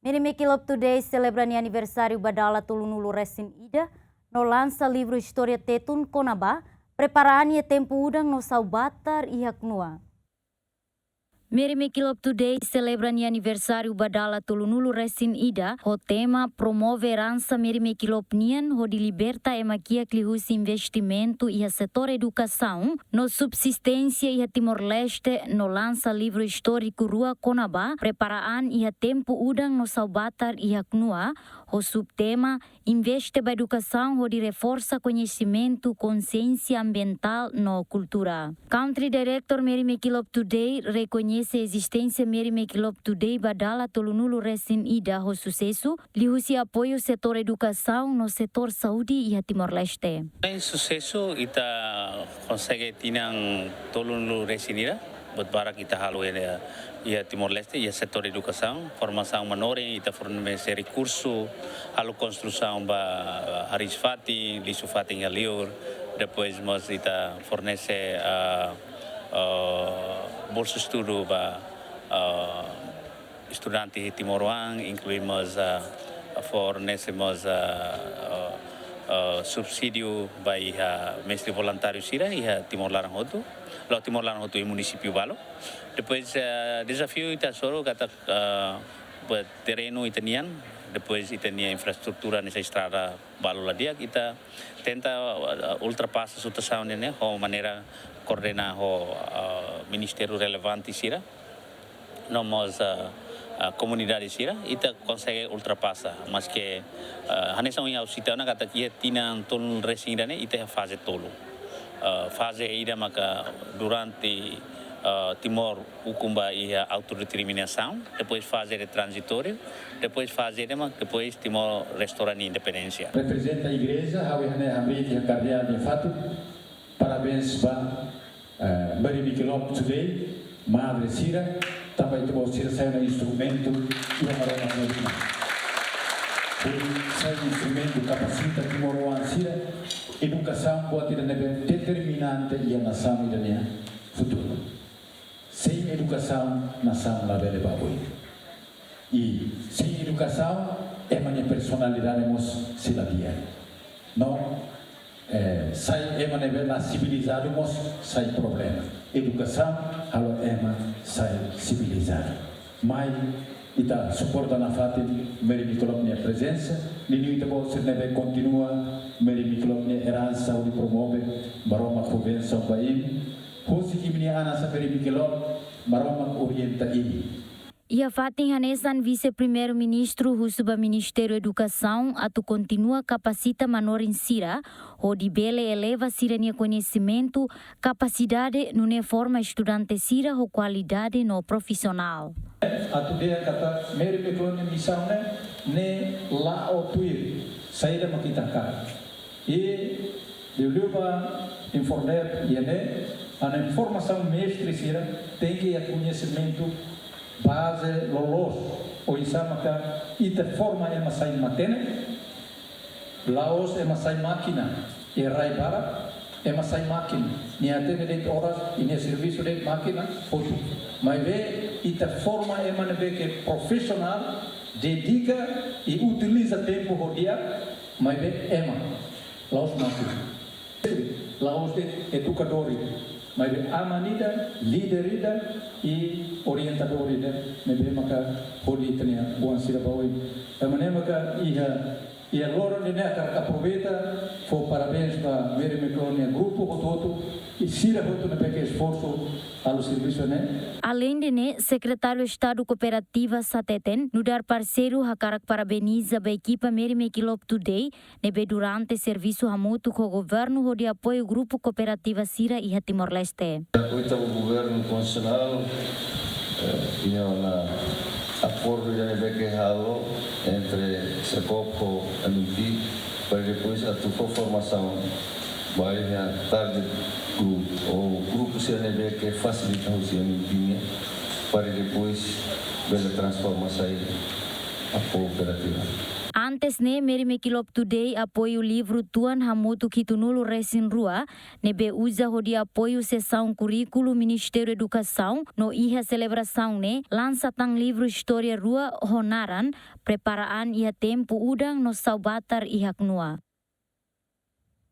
Merimeki Lop Today celebrani aniversário badala tulunulu resin ida, no lança livro História Tetun Konaba, preparani tempo udang no saubatar ihak nua. Merimeki Lop Today celebrani aniversário badala tulunulu resin ida, o tema promove herança Merimeki Lop nian ho de liberta emakia clihus investimento e setor educação, no subsistência e Timor-Leste no lança livro histórico Rua Konaba, preparaan e tempo udang no saubatar e nua, o subtema investe ba educação ho de reforça conhecimento, consciência ambiental no cultura. Country Director Merimeki Lop Today reconhece a existência Merimeki Lop Today badala tulunulu resin ida ho sucesso, lihusi apoio setor educação no setor saúde e Timor-Leste. Em sucesso ita consegue tinang tulunulu resin ida, buat barak ita halu ia Timor-Leste ia setor educação, formação menore ita fornece recurso, halu construção ba Harisfati, Lisufati Ngaliur, depois mas ita fornece bolsa estudo para estudantes Timor-Wang, incluímos fornecemos subsídio para mestre voluntário sira e Timor-Laranjoto, lá Timor-Laranjoto é município Balo. Depois desafio ita soro kata terreno itanian, depois itania infraestrutura nessa estrada Balo lá dia kita tenta ultrapassa situação né, de maneira coordenar o ministério relevante sira, nós a comunidade sira, ita consegue ultrapassar, mas que a nessa unha ausitana kata kia tina tolun resin né, ita fase tolo, fase ida maka durante Timor ukumba e autodeterminação, depois fase de transitório, depois fase depois Timor restaurante independência. Representa a igreja, a Hamid a carreira de fato. Parabéns para Merimeki Lop Today, Madre Sira, também tu Sira sai um instrumento e uma maroma medina. Sai um instrumento capacita Timor-Wang Sira, educação pode ter determinante e a nação e a futuro. Sem educação, nação lá vai levar boi. E sem educação, é a minha personalidade nós se la via. Não sai ema neve civilizado mos sai problema. Educação alo ema sai civilizado. Mas ita suporta na fate Merimeki Lop minha presença, ninho ita pode neve continua Merimeki Lop minha herança o promove maroma convenção baim. Fosse que minha anasa Merimeki Lop maroma orienta ini. Ia fatin hanesan vice-primeiro-ministro Husuba Ministério Educação atu continua capacita manorin sira, o de bele eleva sirania conhecimento, capacidade nune forma estudante sira o qualidade no profissional. Atu dia kata Merimeki Lop missão ne la otuir saída makita ka. E de lupa informer yene a informação mestre sira tem que conhecimento base lolos o isamaka ita forma é masai matene laos é masai máquina e raibara é masai máquina ni atene de horas e ni serviço de máquina foto mas vê ita forma é manebe que profissional dedica e utiliza tempo rodia mas vê ema laos máquina laos de educadores mas a manida líderida e orientador ida nebe maka hodi tania buan sira bawai amane maka ia loro ne ka aproveita fo parabéns para Merimeki Lop grupo hototo e sira hoto na peque esforço ao serviço né. Além de né, secretário de Estado Cooperativa Sateten, no dar parceiro hakarak parabeniza a equipa Merimeki Lop Today, nebe durante serviço hamutu com o governo de apoio grupo Cooperativa Sira e Timor-Leste. O governo constitucional tinha acordo já bequejado entre Secopo e Lumpi para depois a tua formação vai a target group ou grupo CNB que facilita o CNB para depois ver a transformação a cooperativa. Antes ne meri mekilop today apoio livro Tuan Hamutu Kitunulu Resin Rua, nebe usa hodi apoio sessão currículo Ministério Educação, no iha celebração ne, lança tang livro História Rua Honaran, preparaan iha tempo udang no saubatar ihak nua.